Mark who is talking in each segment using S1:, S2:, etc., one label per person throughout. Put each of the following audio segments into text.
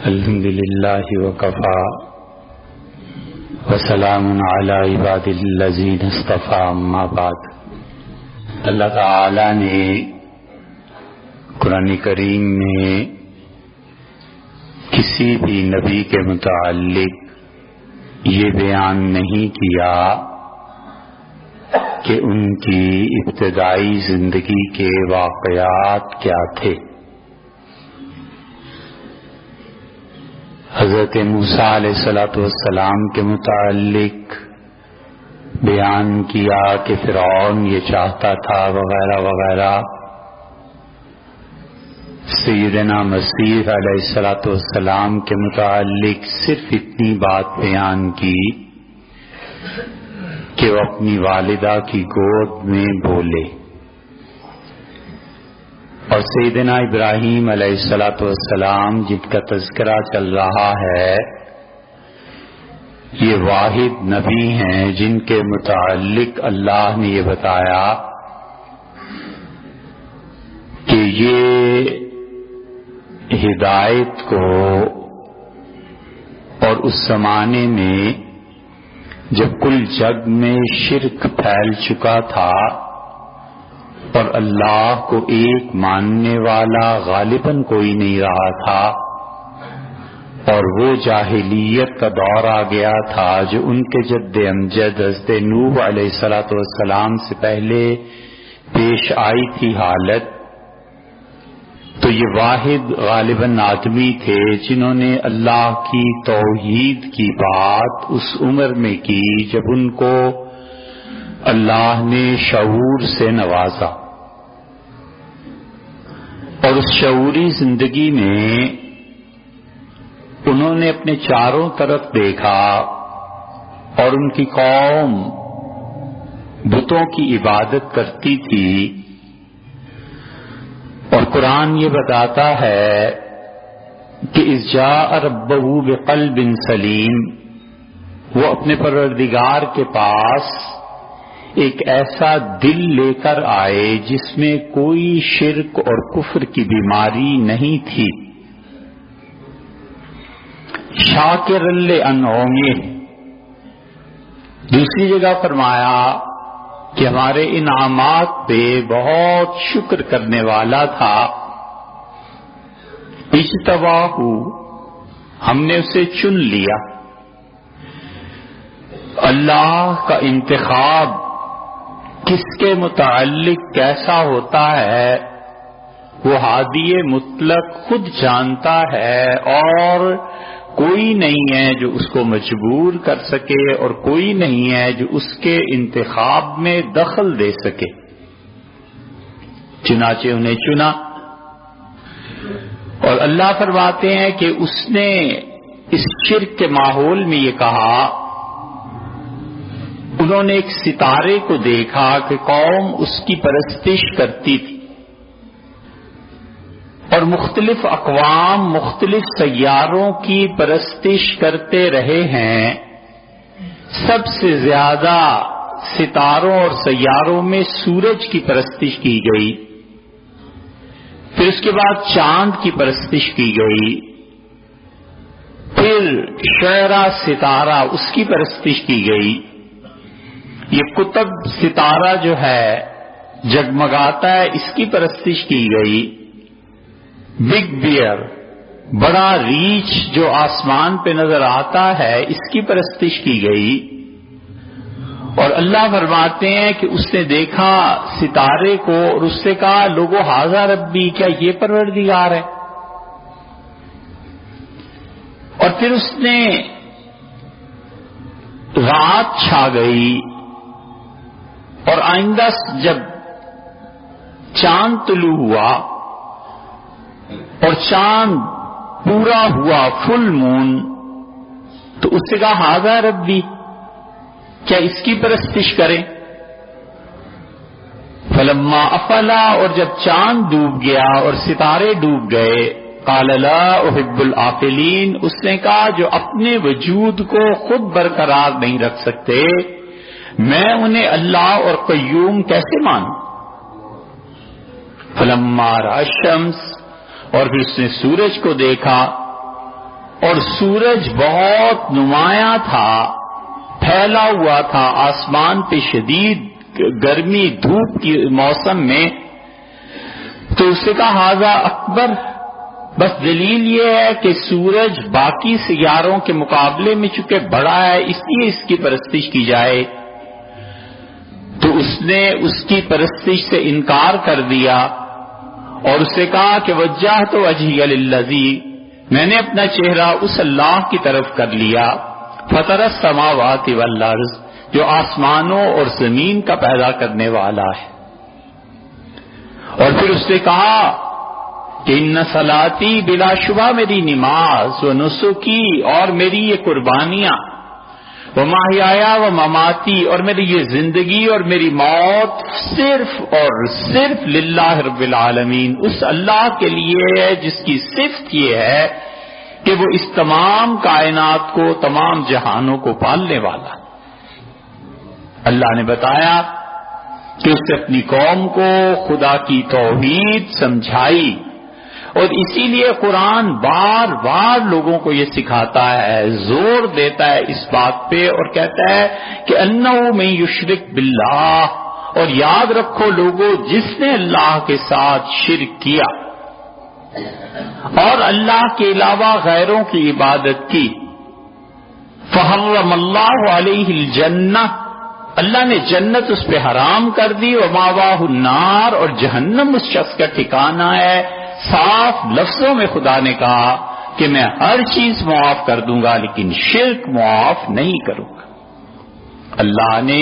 S1: الحمد للہ وکفا وسلام علی عباد الذین اصطفی اما بعد۔ اللہ تعالی نے قرآن کریم میں کسی بھی نبی کے متعلق یہ بیان نہیں کیا کہ ان کی ابتدائی زندگی کے واقعات کیا تھے۔ حضرت موسیٰ علیہ السلام کے متعلق بیان کیا کہ فرعون یہ چاہتا تھا وغیرہ وغیرہ۔ سیدنا مسیح علیہ السلام کے متعلق صرف اتنی بات بیان کی کہ وہ اپنی والدہ کی گود میں بولے، اور سیدنا ابراہیم علیہ السلام جن کا تذکرہ چل رہا ہے یہ واحد نبی ہیں جن کے متعلق اللہ نے یہ بتایا کہ یہ ہدایت کو، اور اس زمانے میں جب کل جگ میں شرک پھیل چکا تھا اور اللہ کو ایک ماننے والا غالباً کوئی نہیں رہا تھا، اور وہ جاہلیت کا دور آ گیا تھا جو ان کے جد امجد حضرت نوح علیہ السلام سے پہلے پیش آئی تھی حالت، تو یہ واحد غالباً آدمی تھے جنہوں نے اللہ کی توحید کی بات اس عمر میں کی جب ان کو اللہ نے شعور سے نوازا، اور اس شعوری زندگی میں انہوں نے اپنے چاروں طرف دیکھا اور ان کی قوم بتوں کی عبادت کرتی تھی، اور قرآن یہ بتاتا ہے کہ اذ جاء ربہ بقلب سلیم، وہ اپنے پروردگار کے پاس ایک ایسا دل لے کر آئے جس میں کوئی شرک اور کفر کی بیماری نہیں تھی، شاکرا لانعمہ۔ دوسری جگہ فرمایا کہ ہمارے انعامات پہ بہت شکر کرنے والا تھا، اجتباہ، ہم نے اسے چن لیا۔ اللہ کا انتخاب کس کے متعلق کیسا ہوتا ہے وہ ہادی مطلق خود جانتا ہے، اور کوئی نہیں ہے جو اس کو مجبور کر سکے اور کوئی نہیں ہے جو اس کے انتخاب میں دخل دے سکے، چنانچہ انہیں چنا۔ اور اللہ فرماتے ہیں کہ اس نے اس شرک کے ماحول میں یہ کہا، انہوں نے ایک ستارے کو دیکھا کہ قوم اس کی پرستش کرتی تھی، اور مختلف اقوام مختلف سیاروں کی پرستش کرتے رہے ہیں۔ سب سے زیادہ ستاروں اور سیاروں میں سورج کی پرستش کی گئی، پھر اس کے بعد چاند کی پرستش کی گئی، پھر شعرا ستارہ اس کی پرستش کی گئی۔ یہ قطب ستارہ جو ہے جگمگاتا ہے، اس کی پرستش کی گئی۔ بگ بیئر، بڑا ریچھ جو آسمان پہ نظر آتا ہے، اس کی پرستش کی گئی۔ اور اللہ فرماتے ہیں کہ اس نے دیکھا ستارے کو اور اس سے کہا، لوگو ھذا ربی، کیا یہ پروردگار ہے؟ اور پھر اس نے رات چھا گئی، اور آئندہ جب چاند طلوع ہوا اور چاند پورا ہوا فل مون، تو اس سے کہا ھذا ربی، کیا اس کی پرستش کریں؟ فلما افلا، اور جب چاند ڈوب گیا اور ستارے ڈوب گئے، قال لا احب العافلین، اس نے کہا جو اپنے وجود کو خود برقرار نہیں رکھ سکتے، میں انہیں اللہ اور قیوم کیسے مانوں؟ فلما رأى الشمس، اور پھر اس نے سورج کو دیکھا، اور سورج بہت نمایاں تھا، پھیلا ہوا تھا آسمان پہ شدید گرمی دھوپ کی موسم میں، تو اس سے کہا ھذا اکبر، بس دلیل یہ ہے کہ سورج باقی سیاروں کے مقابلے میں چونکہ بڑا ہے اس لیے اس کی پرستش کی جائے، تو اس نے اس کی پرستش سے انکار کر دیا اور اس سے کہا کہ وجہت وجہی للذی، میں نے اپنا چہرہ اس اللہ کی طرف کر لیا، فطر السماوات والارض، جو آسمانوں اور زمین کا پیدا کرنے والا ہے۔ اور پھر اس نے کہا کہ ان صلاتی، بلا شبہ میری نماز، و نسکی، اور میری یہ قربانیاں، و محیایا و مماتی، اور میری یہ زندگی اور میری موت، صرف اور صرف للہ رب العالمین، اس اللہ کے لیے ہے جس کی صفت یہ ہے کہ وہ اس تمام کائنات کو، تمام جہانوں کو پالنے والا۔ اللہ نے بتایا کہ اس نے اپنی قوم کو خدا کی توحید سمجھائی، اور اسی لیے قرآن بار بار لوگوں کو یہ سکھاتا ہے، زور دیتا ہے اس بات پہ اور کہتا ہے کہ انہ من یشرک باللہ، اور یاد رکھو لوگوں، جس نے اللہ کے ساتھ شرک کیا اور اللہ کے علاوہ غیروں کی عبادت کی، فحرم اللہ علیہ الجنہ، اللہ نے جنت اس پہ حرام کر دی، وماواہ النار، اور جہنم اس شخص کا ٹھکانہ ہے۔ صاف لفظوں میں خدا نے کہا کہ میں ہر چیز معاف کر دوں گا لیکن شرک معاف نہیں کروں گا۔ اللہ نے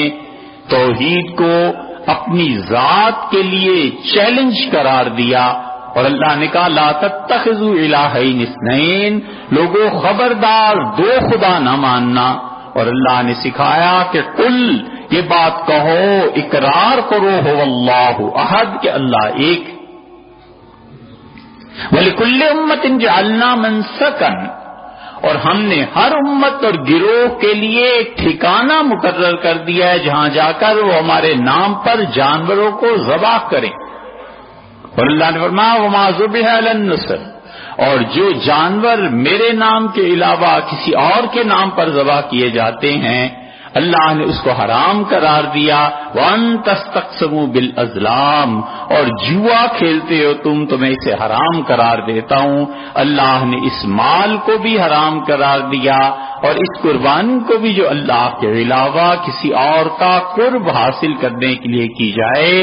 S1: توحید کو اپنی ذات کے لیے چیلنج قرار دیا، اور اللہ نے کہا لا تتخذوا الہین اثنین، لوگوں خبردار دو خدا نہ ماننا، اور اللہ نے سکھایا کہ قل، یہ بات کہو، اقرار کرو، هو اللہ احد، کہ اللہ ایک۔ وَلِكُلِّ أُمَّةٍ جَعَلْنَا مَنسَكًا، اور ہم نے ہر امت اور گروہ کے لیے ایک ٹھکانہ مقرر کر دیا ہے جہاں جا کر وہ ہمارے نام پر جانوروں کو ذبح کریں۔ اور اللہ نے فرمایا وَمَا ذُبِحَ عَلَى النُّصْرِ، اور جو جانور میرے نام کے علاوہ کسی اور کے نام پر ذبح کیے جاتے ہیں اللہ نے اس کو حرام قرار دیا۔ وَأَن تَسْتَقْسِمُوا بِالْأَزْلَامِ، اور جوا کھیلتے ہو تم، تو میں اسے حرام قرار دیتا ہوں۔ اللہ نے اس مال کو بھی حرام قرار دیا اور اس قربانی کو بھی جو اللہ کے علاوہ کسی اور کا قرب حاصل کرنے کے لیے کی جائے،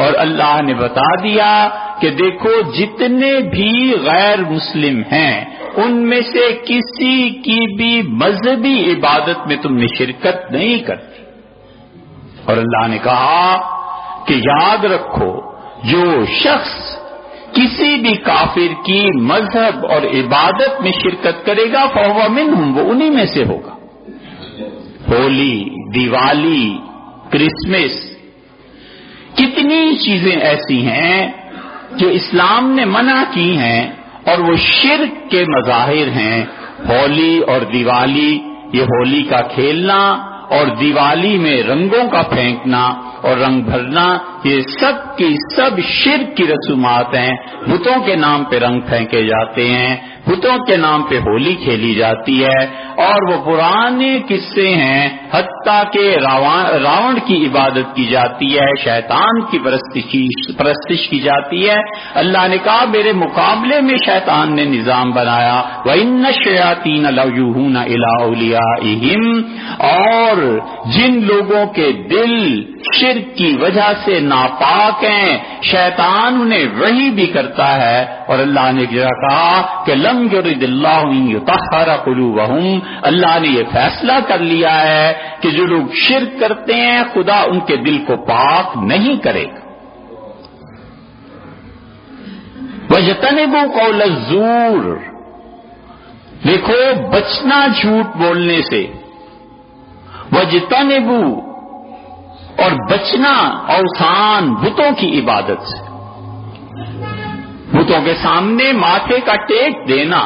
S1: اور اللہ نے بتا دیا کہ دیکھو جتنے بھی غیر مسلم ہیں ان میں سے کسی کی بھی مذہبی عبادت میں تم نے شرکت نہیں کرتی، اور اللہ نے کہا کہ یاد رکھو جو شخص کسی بھی کافر کی مذہب اور عبادت میں شرکت کرے گا فہو منہم، وہ انہی میں سے ہوگا۔ ہولی، دیوالی، کرسمس، کتنی چیزیں ایسی ہیں جو اسلام نے منع کی ہیں اور وہ شرک کے مظاہر ہیں۔ ہولی اور دیوالی، یہ ہولی کا کھیلنا اور دیوالی میں رنگوں کا پھینکنا اور رنگ بھرنا، یہ سب کی سب شرک کی رسومات ہیں۔ بتوں کے نام پہ رنگ پھینکے جاتے ہیں، بتوں کے نام پہ ہولی کھیلی جاتی ہے، اور وہ پرانے قصے ہیں، حتیٰ کہ راون کی عبادت کی جاتی ہے، شیطان کی پرستش کی جاتی ہے۔ اللہ نے کہا میرے مقابلے میں شیطان نے نظام بنایا وَإِنَّ الشَّيَاطِينَ لَيُوحُونَ إِلَىٰ أَوْلِيَائِهِمْ، اور جن لوگوں کے دل شرک کی وجہ سے ناپاک ہیں شیطان انہیں وحی بھی کرتا ہے، اور اللہ نے کہا کہ لم یرد اللہ ان یطہر قلوبہم، اللہ نے یہ فیصلہ کر لیا ہے کہ جو لوگ شرک کرتے ہیں خدا ان کے دل کو پاک نہیں کرے گا۔ وَاجْتَنِبُوا قَوْلَ الزُّورِ، دیکھو بچنا جھوٹ بولنے سے، وَاجْتَنِبُوا، اور بچنا اوثان بتوں کی عبادت سے، بتوں کے سامنے ماتھے کا ٹیک دینا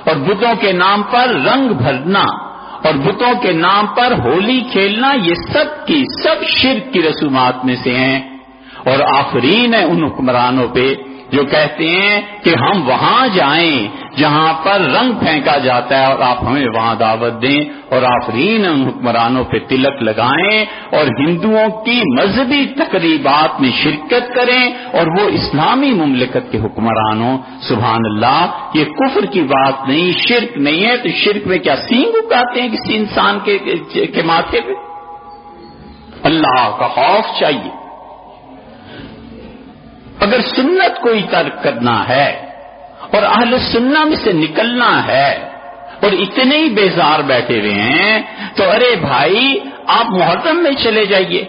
S1: اور بتوں کے نام پر رنگ بھرنا اور بتوں کے نام پر ہولی کھیلنا، یہ سب کی سب شرک کی رسومات میں سے ہیں۔ اور آفرین ہے ان حکمرانوں پہ جو کہتے ہیں کہ ہم وہاں جائیں جہاں پر رنگ پھینکا جاتا ہے، اور آپ ہمیں وہاں دعوت دیں اور آفرین ان حکمرانوں پہ تلک لگائیں اور ہندوؤں کی مذہبی تقریبات میں شرکت کریں، اور وہ اسلامی مملکت کے حکمرانوں. سبحان اللہ، یہ کفر کی بات نہیں، شرک نہیں ہے. تو شرک میں کیا سینگ اگاتے ہیں کسی انسان کے ماتھے پہ؟ اللہ کا خوف چاہیے. اگر سنت کو ہی ترک کرنا ہے اور اہل سنت میں سے نکلنا ہے اور اتنے ہی بیزار بیٹھے ہوئے ہیں، تو ارے بھائی آپ محرم میں چلے جائیے،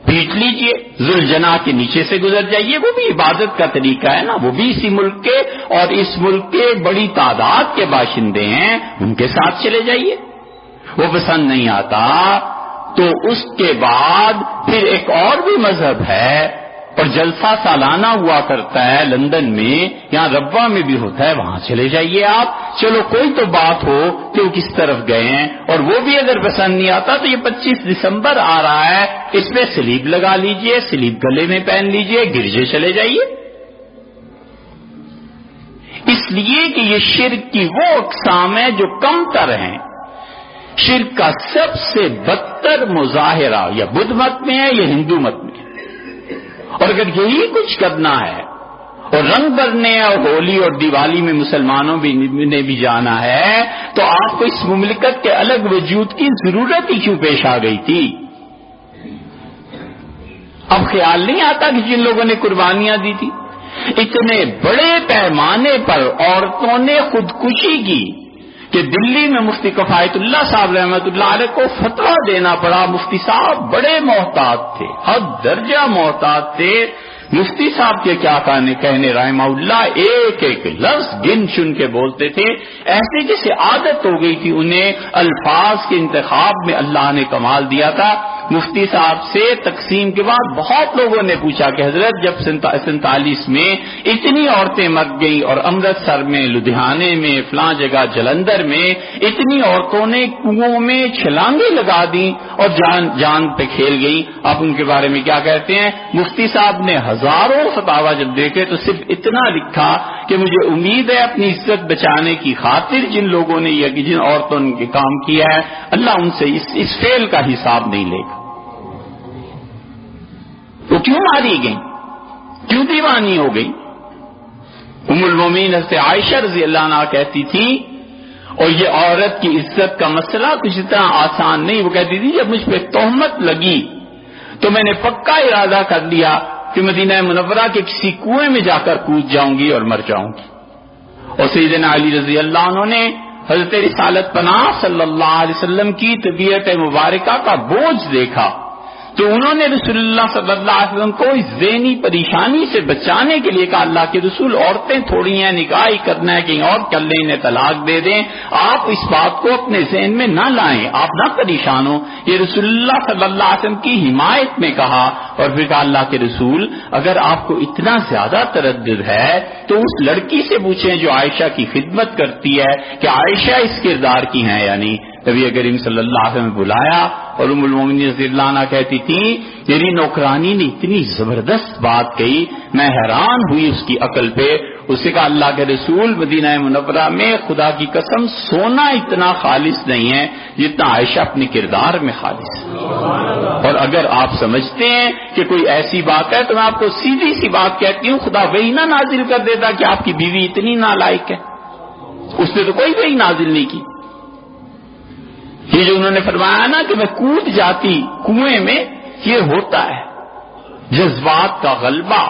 S1: پیٹ لیجئے، ذوالجناح کے نیچے سے گزر جائیے، وہ بھی عبادت کا طریقہ ہے نا، وہ بھی اسی ملک کے اور اس ملک کے بڑی تعداد کے باشندے ہیں، ان کے ساتھ چلے جائیے. وہ پسند نہیں آتا تو اس کے بعد پھر ایک اور بھی مذہب ہے اور جلسہ سالانہ ہوا کرتا ہے لندن میں، یہاں ربوہ میں بھی ہوتا ہے، وہاں چلے جائیے آپ. چلو کوئی تو بات ہو کہ وہ کس طرف گئے ہیں، اور وہ بھی اگر پسند نہیں آتا تو یہ 25 دسمبر آ رہا ہے، اس پہ سلیب لگا لیجئے، سلیب گلے میں پہن لیجئے، گرجے چلے جائیے. اس لیے کہ یہ شرک کی وہ اقسام ہیں جو کم تر ہیں. شرک کا سب سے بدتر مظاہرہ یا بدھ مت میں ہے یا ہندو مت میں ہے. اور اگر یہی کچھ کرنا ہے اور رنگ بھرنے اور ہولی اور دیوالی میں مسلمانوں نے بھی جانا ہے، تو آپ کو اس مملکت کے الگ وجود کی ضرورت ہی کیوں پیش آ گئی تھی؟ اب خیال نہیں آتا کہ جن لوگوں نے قربانیاں دی تھی، اتنے بڑے پیمانے پر عورتوں نے خودکشی کی کہ دلی میں مفتی کفایت اللہ صاحب رحمۃ اللہ علیہ کو فتویٰ دینا پڑا. مفتی صاحب بڑے محتاط تھے، حد درجہ محتاط تھے. مفتی صاحب کے کیا کہنے رحمہ اللہ، ایک ایک لفظ گن چن کے بولتے تھے، ایسے جیسے عادت ہو گئی تھی انہیں. الفاظ کے انتخاب میں اللہ نے کمال دیا تھا. مفتی صاحب سے تقسیم کے بعد بہت لوگوں نے پوچھا کہ حضرت جب 47 میں اتنی عورتیں مر گئی اور امرتسر میں، لدھیانے میں، فلاں جگہ جلندر میں اتنی عورتوں نے کنووں میں چھلانگیں لگا دی اور جان پہ کھیل گئی، آپ ان کے بارے میں کیا کہتے ہیں؟ مفتی صاحب نے ہزاروں فتاوی جب دیکھے تو صرف اتنا لکھا کہ مجھے امید ہے اپنی عزت بچانے کی خاطر جن لوگوں نے یا جن عورتوں نے کام کیا ہے، اللہ ان سے اس فعل کا حساب نہیں لے گا. وہ کیوں ماری گئی، کیوں دیوانی ہو گئی؟ ام المومنین حضرت عائشہ رضی اللہ عنہا کہتی تھی، اور یہ عورت کی عزت کا مسئلہ کچھ اتنا آسان نہیں، وہ کہتی تھی جب مجھ پہ تہمت لگی تو میں نے پکا ارادہ کر لیا کہ مدینہ منورہ کے کسی کنویں میں جا کر کود جاؤں گی اور مر جاؤں گی. اور سیدنا علی رضی اللہ عنہ نے حضرت رسالت پناہ صلی اللہ علیہ وسلم کی طبیعت مبارکہ کا بوجھ دیکھا تو انہوں نے رسول اللہ صلی اللہ علیہ وسلم کو اس ذہنی پریشانی سے بچانے کے لیے کہا، اللہ کے رسول عورتیں تھوڑی ہیں، نکاح ہی کرنا ہے کہیں اور کر لیں، انہیں طلاق دے دیں، آپ اس بات کو اپنے ذہن میں نہ لائیں، آپ نہ پریشان ہوں. یہ رسول اللہ صلی اللہ علیہ وسلم کی حمایت میں کہا. اور پھر کہا، اللہ کے رسول اگر آپ کو اتنا زیادہ تردد ہے تو اس لڑکی سے پوچھیں جو عائشہ کی خدمت کرتی ہے کہ عائشہ اس کردار کی ہیں یا نہیں. نبی کریم صلی اللہ علیہ وسلم نے بلایا اور ام المومنین رضی اللہ عنہا کہتی تھی، میری نوکرانی نے اتنی زبردست بات کہی، میں حیران ہوئی اس کی عقل پہ. اسے کہا، اللہ کے رسول مدینہ منورہ میں خدا کی قسم سونا اتنا خالص نہیں ہے جتنا عائشہ اپنے کردار میں خالص ہے. اور اگر آپ سمجھتے ہیں کہ کوئی ایسی بات ہے تو میں آپ کو سیدھی سی بات کہتی ہوں، خدا وہی نہ نازل کر دیتا کہ آپ کی بیوی اتنی نالائق ہے. اس نے تو کوئی وہی نازل نہیں کی. یہ جو انہوں نے فرمایا نا کہ میں کود جاتی کنویں میں، یہ ہوتا ہے جذبات کا غلبہ،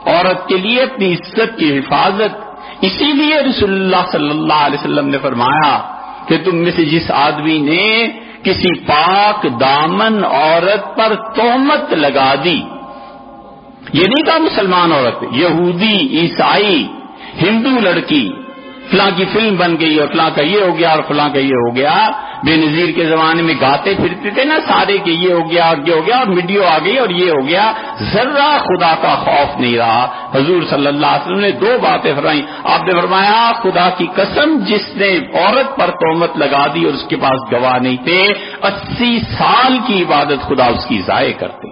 S1: عورت کے لیے اپنی عزت کی حفاظت. اسی لیے رسول اللہ صلی اللہ علیہ وسلم نے فرمایا کہ تم میں سے جس آدمی نے کسی پاک دامن عورت پر تہمت لگا دی، یہ نہیں کہا مسلمان عورت، یہودی، عیسائی، ہندو لڑکی، فلاں کی فلم بن گئی اور فلاں کا یہ ہو گیا اور فلاں کا یہ ہو گیا. بے نظیر کے زمانے میں گاتے پھرتے تھے نا سارے کہ یہ ہو گیا اور یہ ہو گیا اور ویڈیو آ گئی اور یہ ہو گیا. ذرہ خدا کا خوف نہیں رہا. حضور صلی اللہ علیہ وسلم نے دو باتیں فرمائیں. آپ نے فرمایا، خدا کی قسم جس نے عورت پر تہمت لگا دی اور اس کے پاس گواہ نہیں تھے، 80 سال کی عبادت خدا اس کی ضائع کرتے.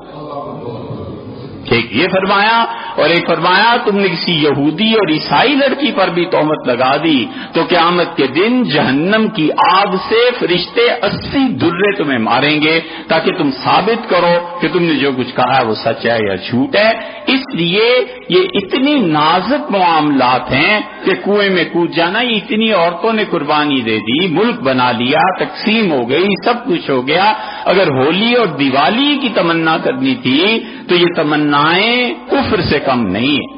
S1: ایک یہ فرمایا، اور ایک فرمایا تم نے کسی یہودی اور عیسائی لڑکی پر بھی تہمت لگا دی تو قیامت کے دن جہنم کی آگ سے فرشتے 80 درے تمہیں ماریں گے تاکہ تم ثابت کرو کہ تم نے جو کچھ کہا ہے وہ سچ ہے یا جھوٹ ہے۔ اس لیے یہ اتنی نازک معاملات ہیں کہ کنویں میں کود جانا، یہ اتنی عورتوں نے قربانی دے دی، ملک بنا لیا، تقسیم ہو گئی، سب کچھ ہو گیا۔ اگر ہولی اور دیوالی کی تمنا کرنی تھی تو یہ تمنائیں کفر سے کم نہیں ہیں۔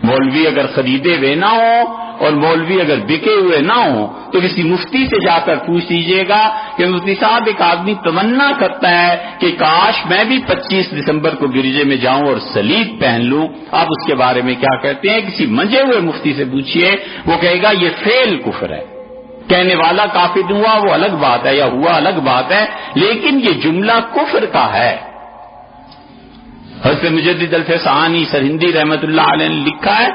S1: مولوی اگر خریدے ہوئے نہ ہو اور مولوی اگر بکے ہوئے نہ ہو تو کسی مفتی سے جا کر پوچھ لیجئے گا کہ مفتی صاحب ایک آدمی تمنا کرتا ہے کہ کاش میں بھی 25 دسمبر کو گرجے میں جاؤں اور سلیب پہن لوں، آپ اس کے بارے میں کیا کہتے ہیں؟ کسی منجے ہوئے مفتی سے پوچھئے، وہ کہے گا یہ فعل کفر ہے، کہنے والا کافر ہوا وہ الگ بات ہے یا ہوا الگ بات ہے، لیکن یہ جملہ کفر کا ہے۔ حضرت مجدد الفسانی سرہندی رحمت اللہ علیہ نے لکھا ہے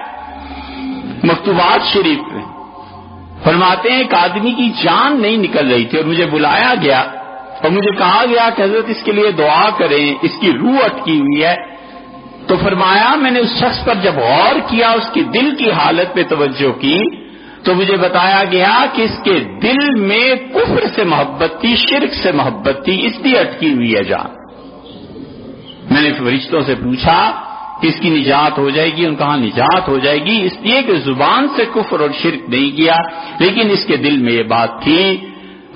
S1: مکتوبات شریف میں، فرماتے ہیں ایک آدمی کی جان نہیں نکل رہی تھی اور مجھے بلایا گیا اور مجھے کہا گیا کہ حضرت اس کے لیے دعا کریں، اس کی روح اٹکی ہوئی ہے۔ تو فرمایا میں نے اس شخص پر جب غور کیا، اس کی دل کی حالت پہ توجہ کی تو مجھے بتایا گیا کہ اس کے دل میں کفر سے محبت تھی، شرک سے محبت تھی، اس لیے اٹکی ہوئی ہے جان۔ میں نے فرشتوں سے پوچھا کہ اس کی نجات ہو جائے گی؟ ان کہا نجات ہو جائے گی، اس لیے کہ زبان سے کفر اور شرک نہیں کیا لیکن اس کے دل میں یہ بات تھی۔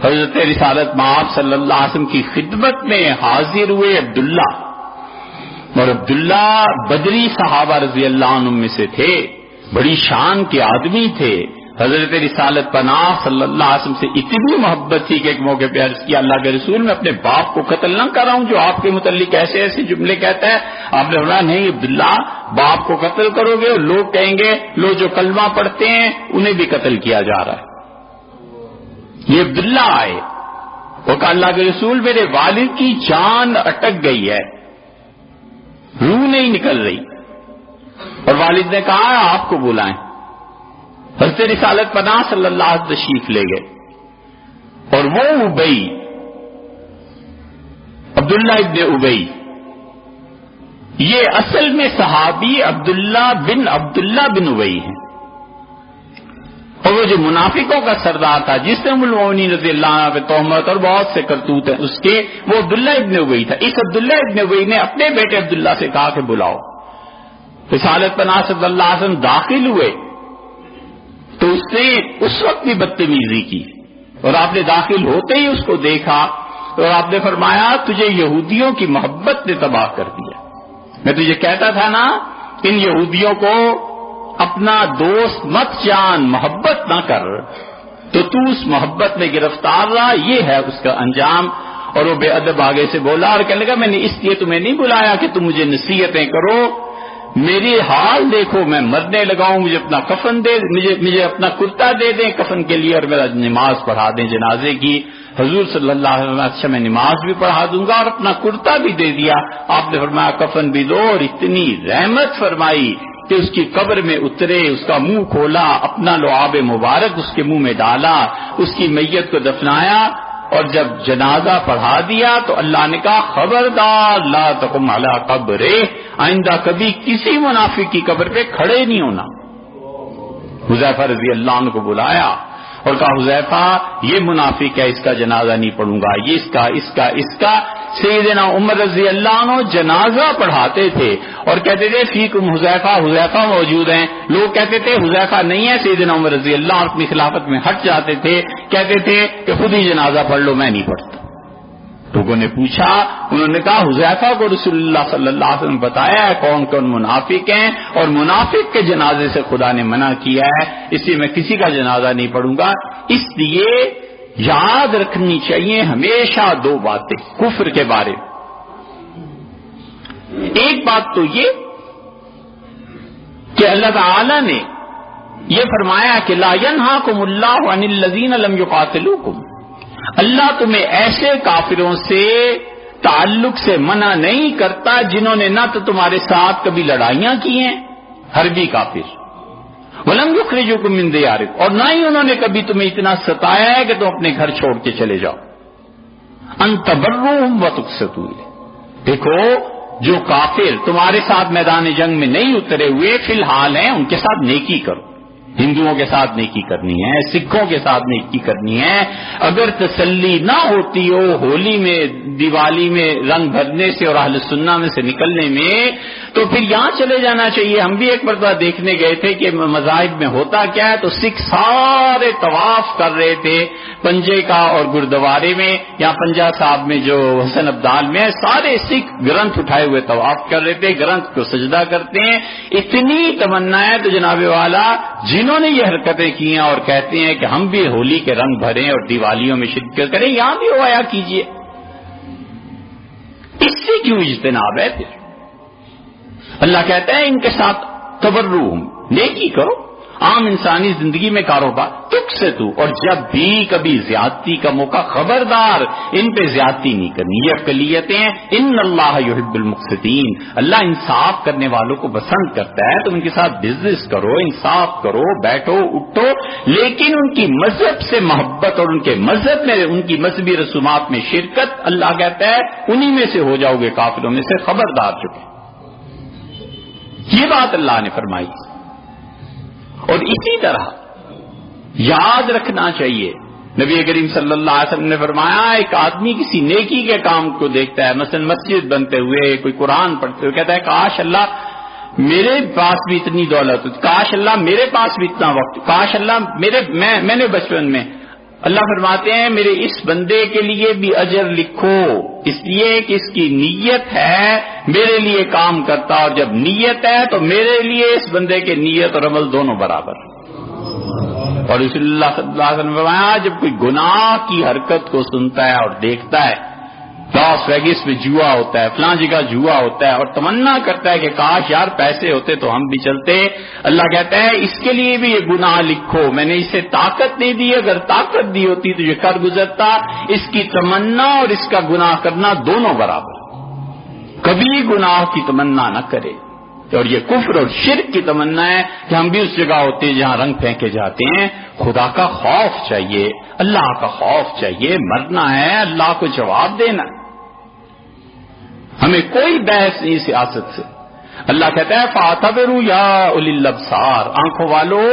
S1: حضرت رسالت مآب صلی اللہ علیہ وسلم کی خدمت میں حاضر ہوئے عبداللہ، اور عبداللہ بدری صحابہ رضی اللہ عنہ میں سے تھے، بڑی شان کے آدمی تھے۔ حضرت رسالت پناہ صلی اللہ علیہ وسلم سے اتنی محبت تھی کہ ایک موقع پہ عرض کیا اللہ کے رسول میں اپنے باپ کو قتل نہ کر رہا ہوں جو آپ کے متعلق ایسے ایسے جملے کہتا ہے۔ آپ نے فرمایا نہیں عبداللہ، باپ کو قتل کرو گے اور لوگ کہیں گے لوگ جو کلمہ پڑھتے ہیں انہیں بھی قتل کیا جا رہا ہے۔ یہ عبداللہ آئے وہ کہا اللہ کے رسول میرے والد کی جان اٹک گئی ہے، روح نہیں نکل رہی، اور والد نے کہا آپ کو بلائیں۔ حضرت رسالت پناہ صلی اللہ علیہ وسلم تشریف لے گئے، اور وہ ابئی، عبداللہ ابن ابئی، یہ اصل میں صحابی عبداللہ بن ابئی ہیں، اور وہ جو منافقوں کا سردار تھا جس نے ام المؤمنین رضی اللہ عنہ پہ تہمت اور بہت سے کرتوت ہیں اس کے، وہ عبداللہ ابن ابئی تھا۔ اس عبداللہ ابن ابئی نے اپنے بیٹے عبداللہ سے کہا کہ بلاؤ۔ رسالت پناہ صلی اللہ علیہ وسلم داخل ہوئے تو اس نے اس وقت بھی بدتمیزی کی، اور آپ نے داخل ہوتے ہی اس کو دیکھا اور آپ نے فرمایا تجھے یہودیوں کی محبت نے تباہ کر دیا۔ میں تجھے کہتا تھا نا ان یہودیوں کو اپنا دوست مت جان، محبت نہ کر، تو تو اس محبت میں گرفتار رہا، یہ ہے اس کا انجام۔ اور وہ بے ادب آگے سے بولا اور کہنے لگا میں نے اس لیے تمہیں نہیں بلایا کہ تم مجھے نصیحتیں کرو، میری حال دیکھو میں مرنے لگاؤں، مجھے اپنا کفن دے، مجھے اپنا کرتا دے دیں کفن کے لیے اور میرا نماز پڑھا دیں جنازے کی۔ حضور صلی اللہ علیہ وسلم اچھا میں نماز بھی پڑھا دوں گا اور اپنا کرتا بھی دے دیا۔ آپ نے فرمایا کفن بھی دو، اور اتنی رحمت فرمائی کہ اس کی قبر میں اترے، اس کا منہ کھولا، اپنا لعاب مبارک اس کے منہ میں ڈالا، اس کی میت کو دفنایا، اور جب جنازہ پڑھا دیا تو اللہ نے کہا خبردار لا تقم علی قبرہ، آئندہ کبھی کسی منافق کی قبر پہ کھڑے نہیں ہونا۔ حذیفہ رضی اللہ عنہ کو بلایا اور کہا حذیفہ یہ منافق ہے، اس کا جنازہ نہیں پڑھوں گا، یہ اس کا سیدنا عمر رضی اللہ عنہ جنازہ پڑھاتے تھے اور کہتے تھے فیکم حذیفہ موجود ہیں، لوگ کہتے تھے حذیفہ نہیں ہے، سیدنا عمر رضی اللہ عنہ اپنی خلافت میں ہٹ جاتے تھے، کہتے تھے کہ خود ہی جنازہ پڑھ لو، میں نہیں پڑھتا۔ لوگوں نے پوچھا، انہوں نے کہا حذیفہ کو رسول اللہ صلی اللہ علیہ وسلم بتایا ہے کون کون منافق ہیں، اور منافق کے جنازے سے خدا نے منع کیا ہے، اس لیے میں کسی کا جنازہ نہیں پڑھوں گا۔ اس لیے یاد رکھنی چاہیے ہمیشہ دو باتیں کفر کے بارے۔ ایک بات تو یہ کہ اللہ تعالی نے یہ فرمایا کہ لا ینہاکم اللہ عن الذین لم یقاتلوکم، اللہ تمہیں ایسے کافروں سے تعلق سے منع نہیں کرتا جنہوں نے نہ تو تمہارے ساتھ کبھی لڑائیاں کی ہیں، حربی کافر، وَلَمْ يُخْرِجُوكُم مِّن دِيَارِكُمْ، اور نہ ہی انہوں نے کبھی تمہیں اتنا ستایا ہے کہ تم اپنے گھر چھوڑ کے چلے جاؤ۔ أَن تَبَرُّوهُمْ وَتُقْسِطُوا إِلَيْهِمْ، دیکھو جو کافر تمہارے ساتھ میدان جنگ میں نہیں اترے ہوئے فی الحال ہیں ان کے ساتھ نیکی کرو. ہندوؤں کے ساتھ نیکی کرنی ہے, سکھوں کے ساتھ نیکی کرنی ہے. اگر تسلی نہ ہوتی ہو ہولی میں دیوالی میں رنگ بھرنے سے اور اہل سنہ میں سے نکلنے میں تو پھر یہاں چلے جانا چاہیے. ہم بھی ایک مرتبہ دیکھنے گئے تھے کہ مذاہب میں ہوتا کیا ہے, تو سکھ سارے طواف کر رہے تھے پنجے کا اور گردوارے میں یا پنجا صاحب میں جو حسن ابدال میں سارے سکھ گرنتھ اٹھائے ہوئے طواف کر رہے تھے, گرنتھ کو سجدہ کرتے ہیں. اتنی تمنا ہے تو جناب والا جنہوں نے یہ حرکتیں کی ہیں اور کہتے ہیں کہ ہم بھی ہولی کے رنگ بھریں اور دیوالیوں میں شرکت کریں, یہاں بھی ہو آیا کیجئے. اس سے کیوں اجتناب ہے؟ پھر اللہ کہتا ہے ان کے ساتھ تبرو نیکی کرو, عام انسانی زندگی میں کاروبار تک سے تو, اور جب بھی کبھی زیادتی کا موقع خبردار ان پہ زیادتی نہیں کرنی. یہ اقلیتیں ہیں. ان اللہ یحب المقسطین, اللہ انصاف کرنے والوں کو پسند کرتا ہے. تم ان کے ساتھ بزنس کرو, انصاف کرو, بیٹھو اٹھو, لیکن ان کی مذہب سے محبت اور ان کے مذہب میں ان کی مذہبی رسومات میں شرکت, اللہ کہتا ہے انہی میں سے ہو جاؤ گے کافروں میں سے خبردار چکے. یہ بات اللہ نے فرمائی. اور اسی طرح یاد رکھنا چاہیے, نبی کریم صلی اللہ علیہ وسلم نے فرمایا ایک آدمی کسی نیکی کے کام کو دیکھتا ہے, مثلا مسجد بنتے ہوئے, کوئی قرآن پڑھتے ہوئے, کہتا ہے کاش اللہ میرے پاس بھی اتنی دولت, کاش اللہ میرے پاس بھی اتنا وقت, کاش اللہ میں نے بچپن میں. اللہ فرماتے ہیں میرے اس بندے کے لیے بھی اجر لکھو, اس لیے کہ اس کی نیت ہے میرے لیے کام کرتا, اور جب نیت ہے تو میرے لیے اس بندے کے نیت اور عمل دونوں برابر. اور رسول اللہ صلی اللہ علیہ وسلم نے فرمایا جب کوئی گناہ کی حرکت کو سنتا ہے اور دیکھتا ہے, لاس ویگس میں جوا ہوتا ہے, فلاں جگہ جوا ہوتا ہے, اور تمنا کرتا ہے کہ کاش یار پیسے ہوتے تو ہم بھی چلتے, اللہ کہتا ہے اس کے لیے بھی یہ گناہ لکھو, میں نے اسے طاقت نہیں دی, اگر طاقت دی ہوتی تو یہ کر گزرتا. اس کی تمنا اور اس کا گناہ کرنا دونوں برابر, کبھی گناہ کی تمنا نہ کرے. اور یہ کفر اور شرک کی تمنا ہے کہ ہم بھی اس جگہ ہوتے ہیں جہاں رنگ پھینکے جاتے ہیں. خدا کا خوف چاہیے, اللہ کا خوف چاہیے, مرنا ہے اللہ کو جواب دینا. ہمیں کوئی بحث نہیں سیاست سے. اللہ کہتا ہے فاعتبروا یا اولی الابصار, آنکھوں والو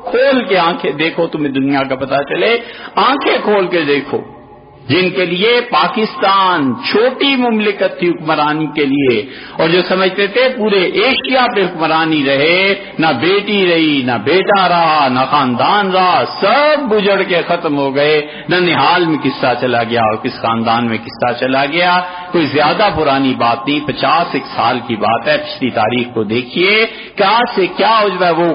S1: کھول کے آنکھیں دیکھو, تمہیں دنیا کا پتہ چلے, آنکھیں کھول کے دیکھو. جن کے لیے پاکستان چھوٹی مملکت تھی حکمرانی کے لیے, اور جو سمجھتے تھے پورے ایشیا پہ حکمرانی رہے, نہ بیٹی رہی, نہ بیٹا رہا, نہ خاندان رہا, سب بجڑ کے ختم ہو گئے. ننہال میں قصہ چلا گیا اور کس خاندان میں قصہ چلا گیا. کوئی زیادہ پرانی بات نہیں, 51 سال کی بات ہے. پچھلی تاریخ کو دیکھیے کیا سے کیا ہو جائے. وہ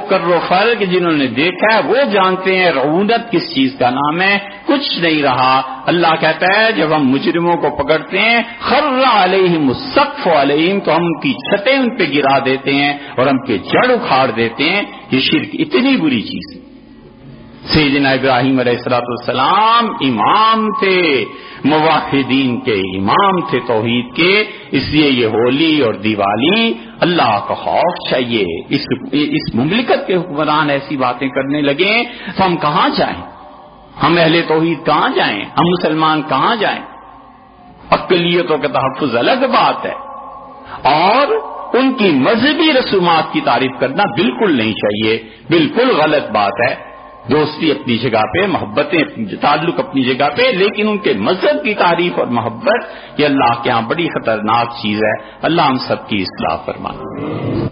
S1: کرو فر کہ جنہوں نے دیکھا ہے وہ جانتے ہیں رعونت کس چیز کا نام ہے. کچھ نہیں رہا. اللہ کہتا ہے جب ہم مجرموں کو پکڑتے ہیں خر علیہم السقف علیہم, تو ہم ان کی چھتیں ان پہ گرا دیتے ہیں اور ہم کے جڑ اکھاڑ دیتے ہیں. یہ شرک اتنی بری چیز ہے. سیدنا ابراہیم علیہ الصلوۃ والسلام امام تھے, موحدین کے امام تھے, توحید کے. اس لیے یہ ہولی اور دیوالی اللہ کا خوف چاہیے. اس مملکت کے حکمران ایسی باتیں کرنے لگے تو ہم کہاں جائیں؟ ہم اہل توحید کہاں جائیں؟ ہم مسلمان کہاں جائیں؟ اقلیتوں کا تحفظ الگ بات ہے, اور ان کی مذہبی رسومات کی تعریف کرنا بالکل نہیں چاہیے, بالکل غلط بات ہے. دوستی اپنی جگہ پہ, محبتیں تعلق اپنی جگہ پہ, لیکن ان کے مذہب کی تعریف اور محبت یہ اللہ کے ہاں بڑی خطرناک چیز ہے. اللہ ہم سب کی اصلاح فرمائے.